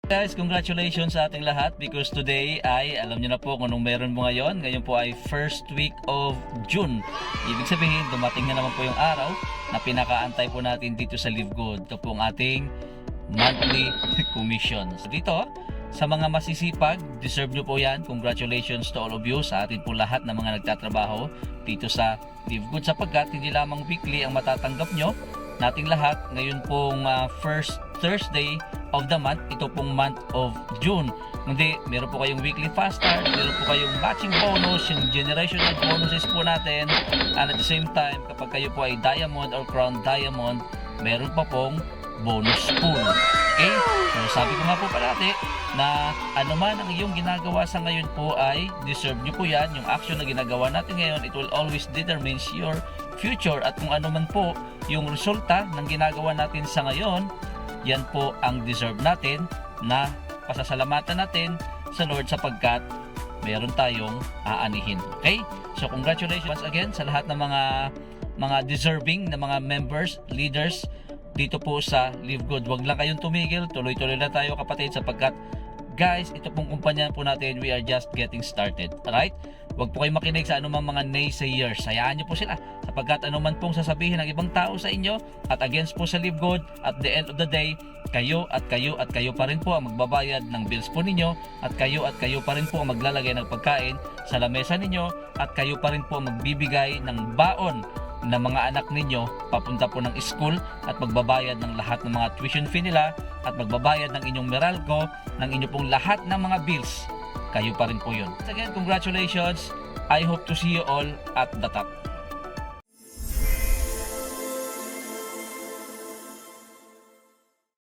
Guys, congratulations sa ating lahat because today ay, alam niyo na po kung anong meron mo ngayon. Ngayon po ay first week of June. Ibig sabihin, dumating na naman po yung araw na pinakaantay po natin dito sa Live Good. Ito po ang ating monthly commission. So dito, sa mga masisipag, deserve nyo po yan. Congratulations to all of you sa atin po lahat ng mga nagtatrabaho dito sa Live Good sapagkat hindi lamang weekly ang matatanggap nyo nating lahat. Ngayon pong first Thursday of the month, ito pong month of June. Hindi, meron po kayong weekly fast start, meron po kayong matching bonus, yung generational bonuses po natin, and at the same time, kapag kayo po ay diamond or crown diamond, meron pa pong bonus pool. Okay? So sabi ko nga po parati na ano man ang iyong ginagawa sa ngayon po ay deserve nyo po yan. Yung action na ginagawa natin ngayon, it will always determines your future. At kung ano man po yung resulta ng ginagawa natin sa ngayon, yan po ang deserve natin na pasasalamatan natin sa Lord sapagkat meron tayong aanihin. Okay? So congratulations once again sa lahat ng mga deserving na mga members, leaders dito po sa Live Good. Huwag lang kayong tumigil, tuloy-tuloy lang tayo kapatid sapagkat guys, ito pong kumpanya po natin, we are just getting started. Alright? Huwag po kayong makinig sa anumang mga naysayers. Hayaan nyo po sila sapagkat anuman pong sasabihin ng ibang tao sa inyo at against po sa Live Good, at the end of the day, kayo at kayo pa rin po ang magbabayad ng bills po ninyo at kayo pa rin po ang maglalagay ng pagkain sa lamesa ninyo at kayo pa rin po ang magbibigay ng baon ng mga anak ninyo papunta po ng school at magbabayad ng lahat ng mga tuition fee nila at magbabayad ng inyong Meralco, ng inyo pong lahat ng mga bills. Kayo pa rin po yun. Again, congratulations. I hope to see you all at the top.